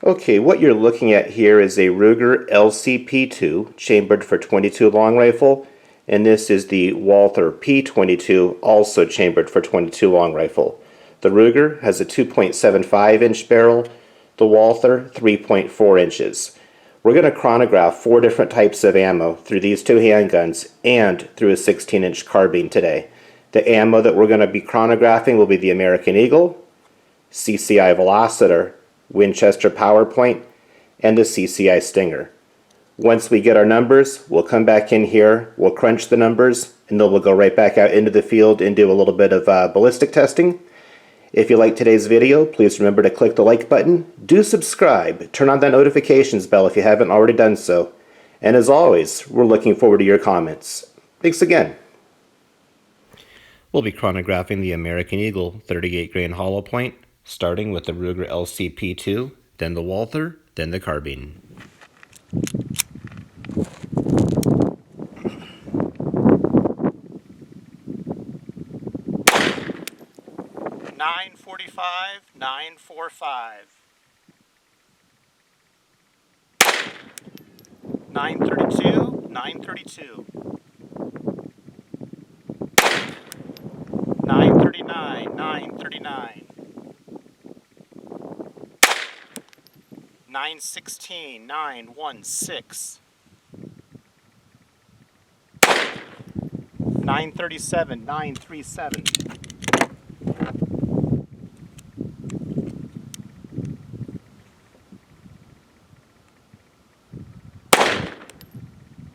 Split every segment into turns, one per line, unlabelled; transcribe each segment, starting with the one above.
Okay, what you're looking at here is a Ruger LCP2 chambered for .22 long rifle, and this is the Walther P22 also chambered for .22 long rifle. The Ruger has a 2.75 inch barrel, the Walther 3.4 inches. We're going to chronograph 4 different types of ammo through these 2 handguns and through a 16-inch carbine today. The ammo that we're going to be chronographing will be the American Eagle, CCI Velociter, Winchester PowerPoint, and the CCI Stinger. Once we get our numbers, we'll come back in here, we'll crunch the numbers, and then we'll go right back out into the field and do a little bit of ballistic testing. If you like today's video, please remember to click the like button, do subscribe, turn on that notifications bell if you haven't already done so, and as always, we're looking forward to your comments. Thanks again. We'll be chronographing the American Eagle 38 grain hollow point, starting with the Ruger LCP2, then the Walther, then the Carbine. .945, 945. 932, 932. 939, 939. 916, 916. 937, 937.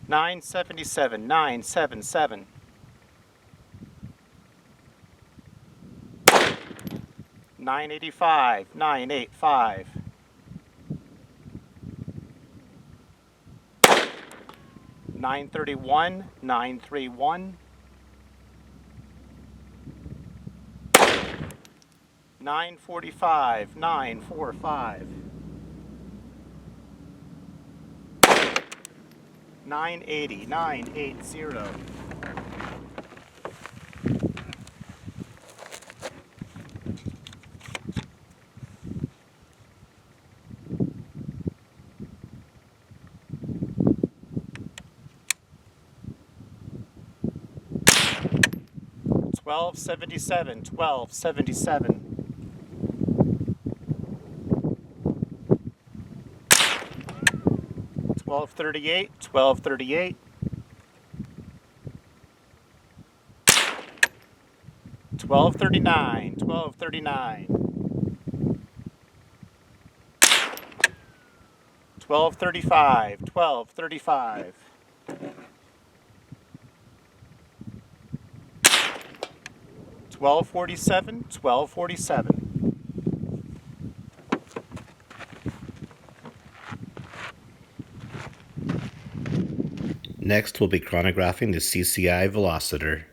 977, 977. 985, 985. 931, 931. 945, 945. 980, 980. $12.77, $12.77. 1238, 1238. 1239, 1239. 1235, 1235. 1247, 1247. Next, we'll be chronographing the CCI Velociter.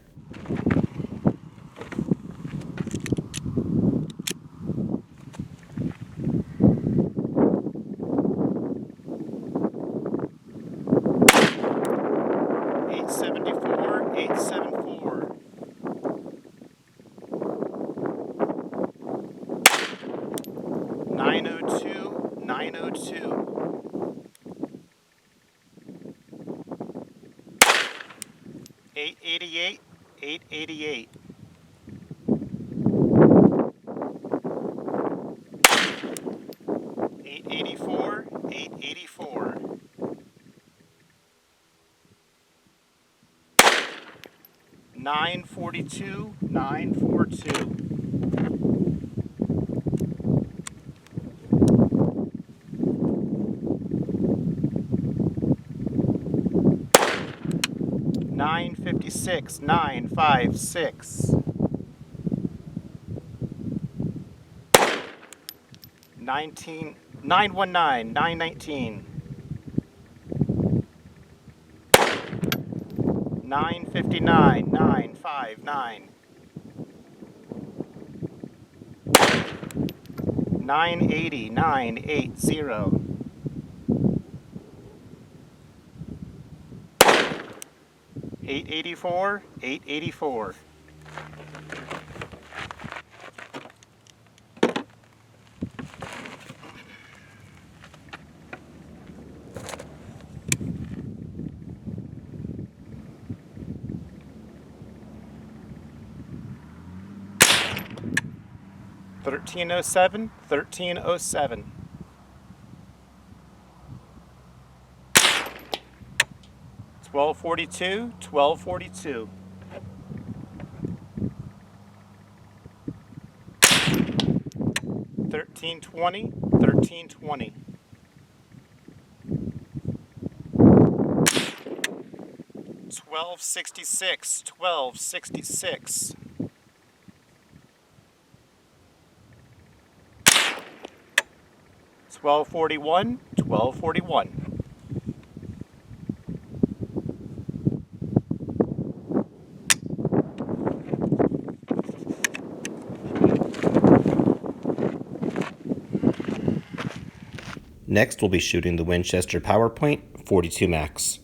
$874, $874. 902, 902. 888, 888. 884, 884. 942, 942. 956, 956. 919, 919. 959, 959. 980, 980. 884, 884. 1307, 1307. 1242, 1242. 1320, 1320. 1266, 1266. 1241, 1241. Next, we'll be shooting the Winchester PowerPoint 42 Max.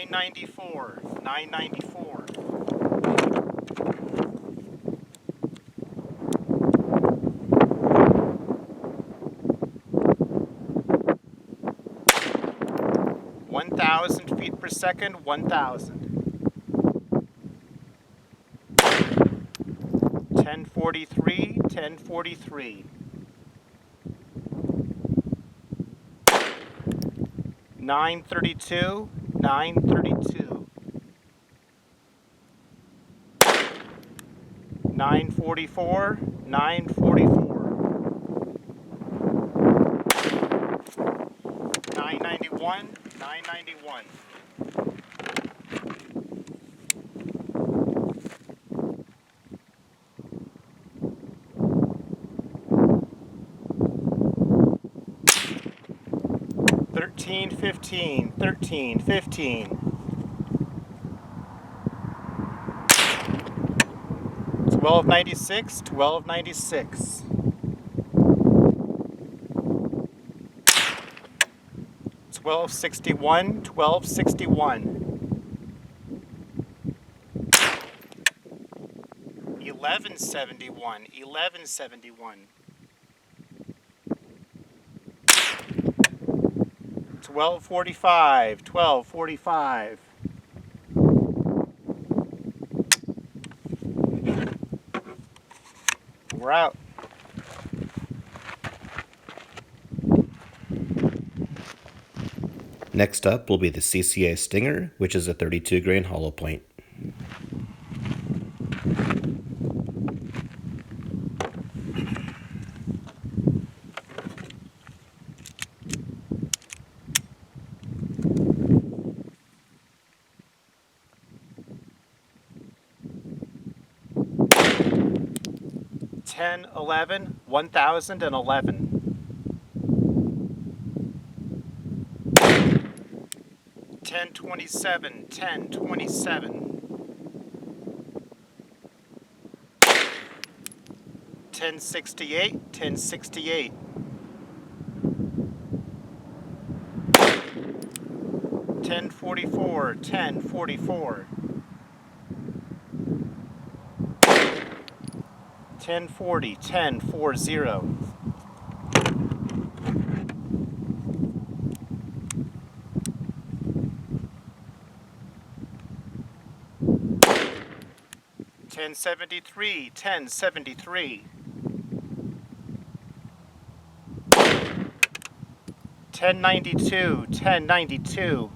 $9.94, $9.94. $1,000 feet per second, 1,000. 1043, 1043. 932, 932. 944, 944. 991, 991. 1315, 1315. 1296, 1296. 1261, 1261. 1171, 1171. 1245, 1245. We're out. Next up will be the CCA Stinger, which is a 32 grain hollow point. $10, $11, $1,011. $10.27, $10.27. $10.68, $10.68. $10.44, $10.44. 1040, 1040. 1073, 1073. 1092, 1092.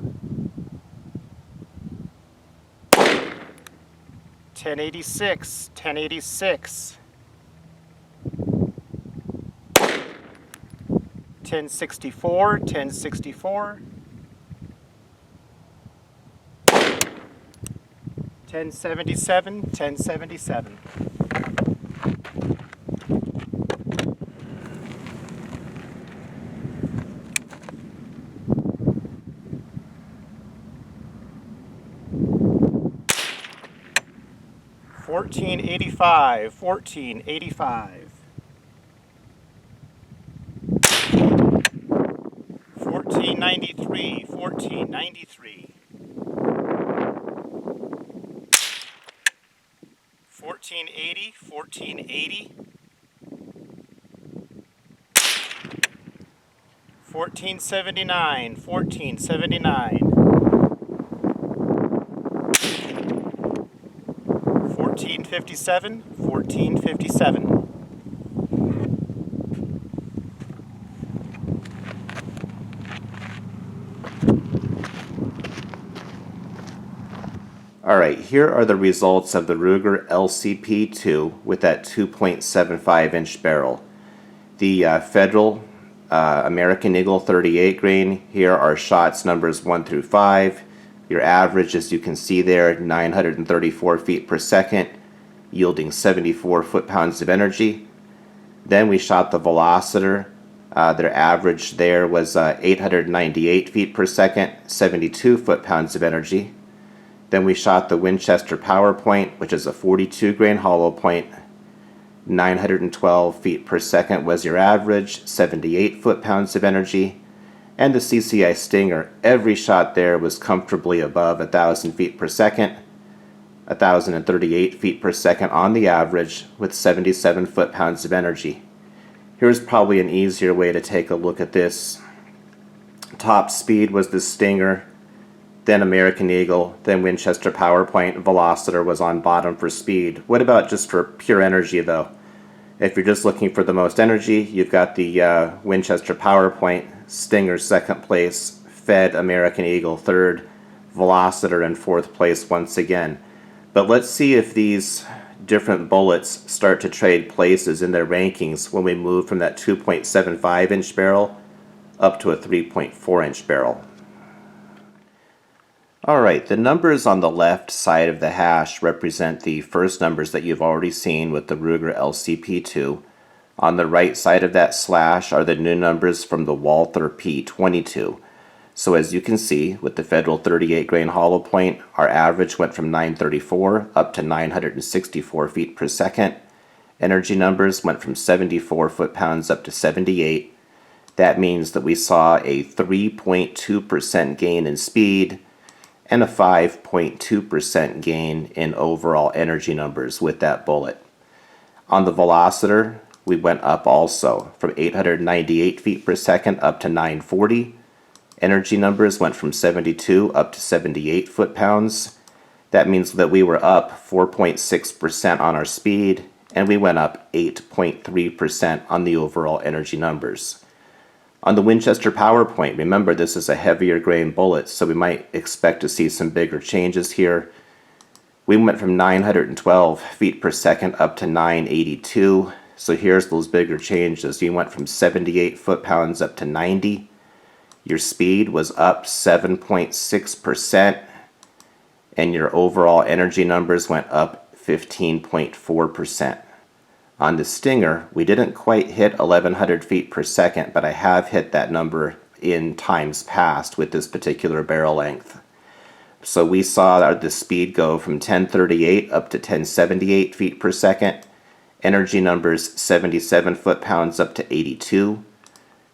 1086, 1086. 1064, 1064. 1077, 1077. 1485, 1485. 1493, 1493. 1480, 1480. 1479, 1479. 1457, 1457. Alright, here are the results of the Ruger LCP2 with that 2.75 inch barrel. The Federal American Eagle 38 grain, here are shots numbers 1 through 5. Your average, as you can see there, 934 feet per second, yielding 74 foot-pounds of energy. Then we shot the Velociter. Their average there was 898 feet per second, 72 foot-pounds of energy. Then we shot the Winchester PowerPoint, which is a 42 grain hollow point. 912 feet per second was your average, 78 foot-pounds of energy. And the CCI Stinger, every shot there was comfortably above 1,000 feet per second, 1,038 feet per second on the average, with 77 foot-pounds of energy. Here's probably an easier way to take a look at this. Top speed was the Stinger, then American Eagle, then Winchester PowerPoint. Velociter was on bottom for speed. What about just for pure energy though? If you're just looking for the most energy, you've got the Winchester PowerPoint, Stinger second place, Fed American Eagle third, Velociter in fourth place once again. But let's see if these different bullets start to trade places in their rankings when we move from that 2.75 inch barrel up to a 3.4 inch barrel. Alright, the numbers on the left side of the hash represent the first numbers that you've already seen with the Ruger LCP2. On the right side of that slash are the new numbers from the Walther P22. So as you can see, with the Federal 38 grain hollow point, our average went from 934 up to 964 feet per second. Energy numbers went from 74 foot-pounds up to 78. That means that we saw a 3.2% gain in speed and a 5.2% gain in overall energy numbers with that bullet. On the Velociter, we went up also from 898 feet per second up to 940. Energy numbers went from 72 up to 78 foot-pounds. That means that we were up 4.6% on our speed, and we went up 8.3% on the overall energy numbers. On the Winchester PowerPoint, remember this is a heavier grain bullet, so we might expect to see some bigger changes here. We went from 912 feet per second up to 982. So here's those bigger changes. You went from 78 foot-pounds up to 90. Your speed was up 7.6%, and your overall energy numbers went up 15.4%. On the Stinger, we didn't quite hit 1,100 feet per second, but I have hit that number in times past with this particular barrel length. So we saw the speed go from 1038 up to 1078 feet per second. Energy numbers 77 foot-pounds up to 82.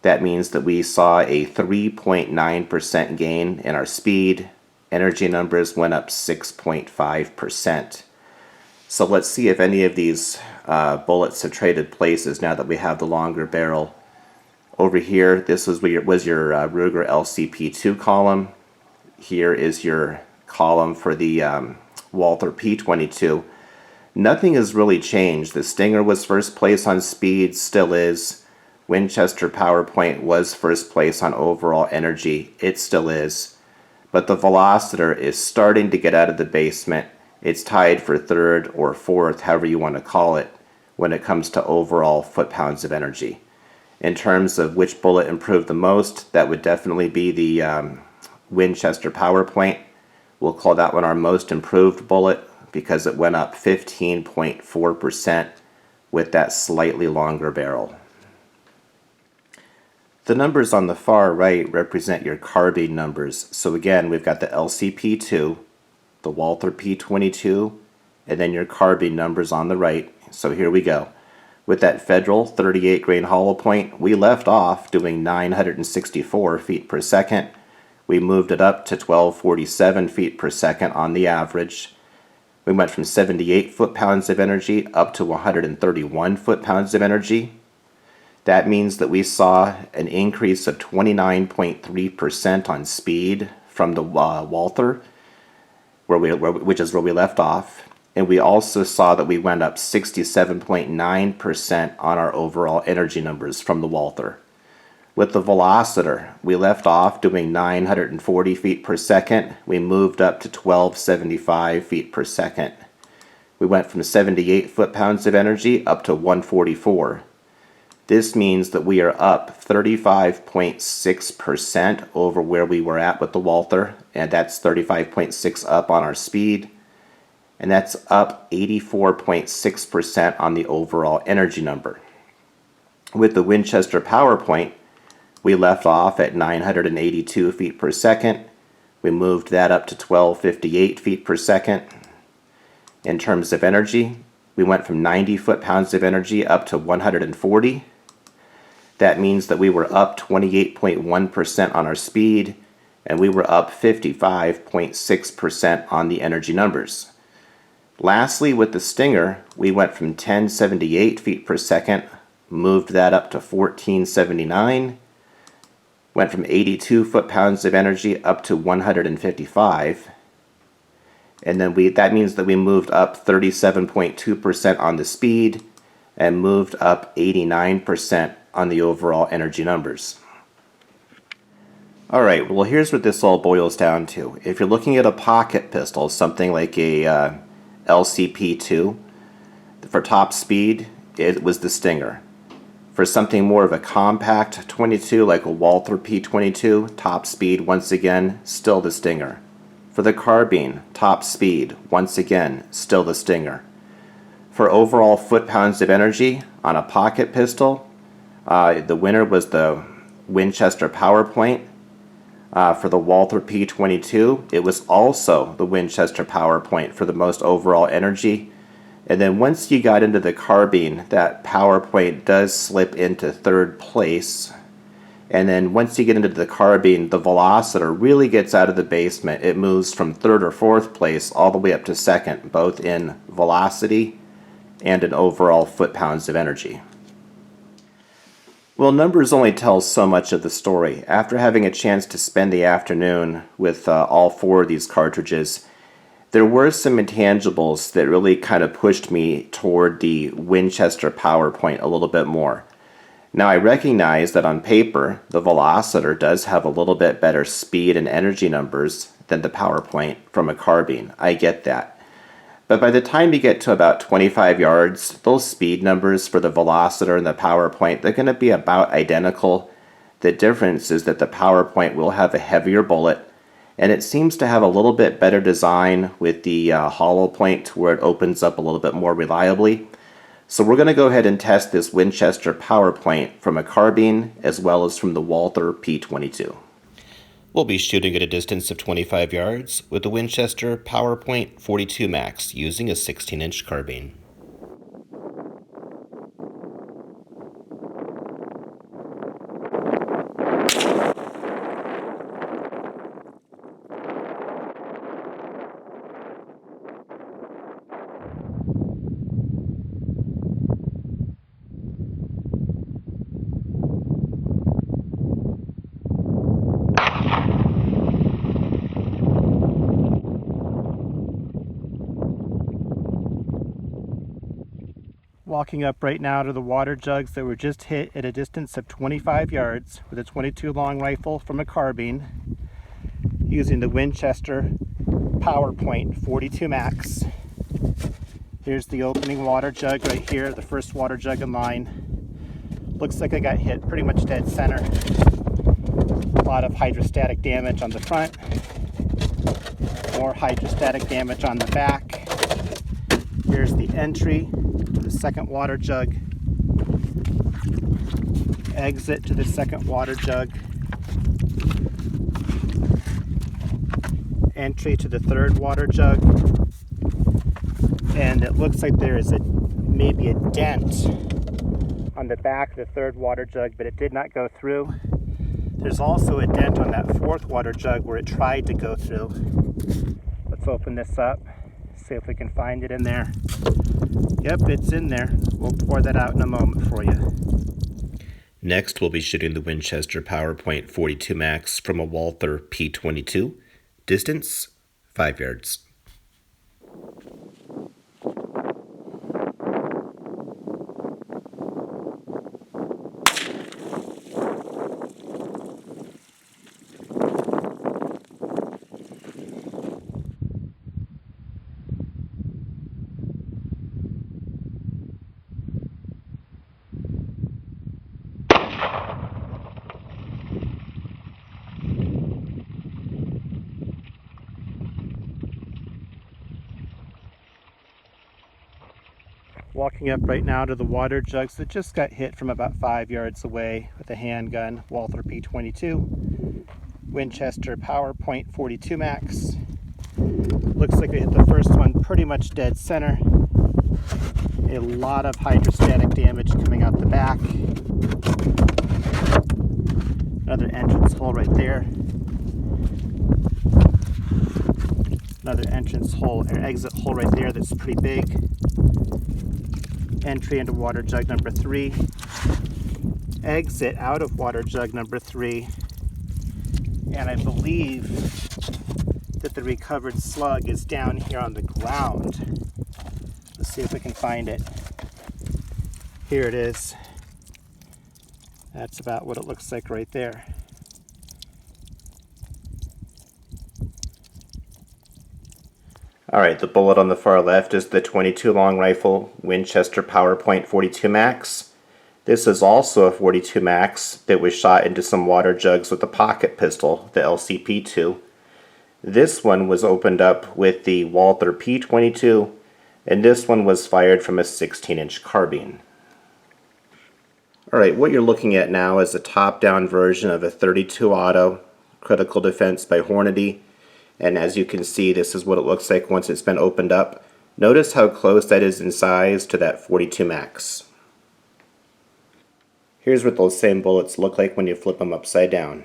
That means that we saw a 3.9% gain in our speed. Energy numbers went up 6.5%. So let's see if any of these bullets have traded places now that we have the longer barrel. Over here, this was your Ruger LCP2 column. Here is your column for the Walther P22. Nothing has really changed. The Stinger was first place on speed, still is. Winchester PowerPoint was first place on overall energy, it still is. But the Velociter is starting to get out of the basement. It's tied for third or fourth, however you want to call it, when it comes to overall foot-pounds of energy. In terms of which bullet improved the most, that would definitely be the Winchester PowerPoint. We'll call that one our most improved bullet because it went up 15.4% with that slightly longer barrel. The numbers on the far right represent your carbine numbers. So again, we've got the LCP2, the Walther P22, and then your carbine numbers on the right. So here we go. With that Federal 38 grain hollow point, we left off doing 964 feet per second. We moved it up to 1247 feet per second on the average. We went from 78 foot-pounds of energy up to 131 foot-pounds of energy. That means that we saw an increase of 29.3% on speed from the Walther, which is where we left off. And we also saw that we went up 67.9% on our overall energy numbers from the Walther. With the Velociter, we left off doing 940 feet per second. We moved up to 1275 feet per second. We went from 78 foot-pounds of energy up to 144. This means that we are up 35.6% over where we were at with the Walther, and that's 35.6 up on our speed, and that's up 84.6% on the overall energy number. With the Winchester PowerPoint, we left off at 982 feet per second. We moved that up to 1258 feet per second. In terms of energy, we went from 90 foot-pounds of energy up to 140. That means that we were up 28.1% on our speed, and we were up 55.6% on the energy numbers. Lastly, with the Stinger, we went from 1078 feet per second, moved that up to 1479, went from 82 foot-pounds of energy up to 155, and then that means that we moved up 37.2% on the speed and moved up 89% on the overall energy numbers. Alright, well here's what this all boils down to. If you're looking at a pocket pistol, something like a LCP2, for top speed, it was the Stinger. For something more of a compact 22, like a Walther P22, top speed, once again, still the Stinger. For the carbine, top speed, once again, still the Stinger. For overall foot-pounds of energy on a pocket pistol, the winner was the Winchester PowerPoint. For the Walther P22, it was also the Winchester PowerPoint for the most overall energy. And then once you got into the carbine, that PowerPoint does slip into third place. And then once you get into the carbine, the Velociter really gets out of the basement. It moves from third or fourth place all the way up to second, both in velocity and in overall foot-pounds of energy. Well, numbers only tell so much of the story. After having a chance to spend the afternoon with all four of these cartridges, there were some intangibles that really kind of pushed me toward the Winchester PowerPoint a little bit more. Now, I recognize that on paper, the Velociter does have a little bit better speed and energy numbers than the PowerPoint from a carbine. I get that. But by the time you get to about 25 yards, those speed numbers for the Velociter and the PowerPoint, they're going to be about identical. The difference is that the PowerPoint will have a heavier bullet, and it seems to have a little bit better design with the hollow point to where it opens up a little bit more reliably. So we're going to go ahead and test this Winchester PowerPoint from a carbine as well as from the Walther P22. We'll be shooting at a distance of 25 yards with the Winchester PowerPoint 42 Max using a 16-inch carbine. Walking up right now to the water jugs that were just hit at a distance of 25 yards with a 22 long rifle from a carbine using the Winchester PowerPoint 42 Max. Here's the opening water jug right here, the first water jug in line. Looks like I got hit pretty much dead center. A lot of hydrostatic damage on the front, more hydrostatic damage on the back. Here's the entry to the second water jug, exit to the second water jug, entry to the third water jug, And it looks like there is maybe a dent on the back of the third water jug, but it did not go through. There's also a dent on that fourth water jug where it tried to go through. Let's open this up, see if we can find it in there. Yep, it's in there. We'll pour that out in a moment for you. Next, we'll be shooting the Winchester PowerPoint 42 Max from a Walther P22. Distance, 5 yards. Walking up right now to the water jugs that just got hit from about 5 yards away with a handgun, Walther P22, Winchester PowerPoint 42 Max. Looks like we hit the first one pretty much dead center. A lot of hydrostatic damage coming out the back. Another entrance hole right there. Another entrance hole or exit hole right there that's pretty big. Entry into water jug number 3, exit out of water jug number 3, and I believe that the recovered slug is down here on the ground. Let's see if we can find it. Here it is. That's about what it looks like right there. Alright, the bullet on the far left is the .22 long rifle Winchester PowerPoint 42 Max. This is also a 42 Max that was shot into some water jugs with a pocket pistol, the LCP2. This one was opened up with the Walther P22, and this one was fired from a 16-inch carbine. Alright, what you're looking at now is a top-down version of a .32 auto, critical defense by Hornady. And as you can see, this is what it looks like once it's been opened up. Notice how close that is in size to that 42 Max. Here's what those same bullets look like when you flip them upside down.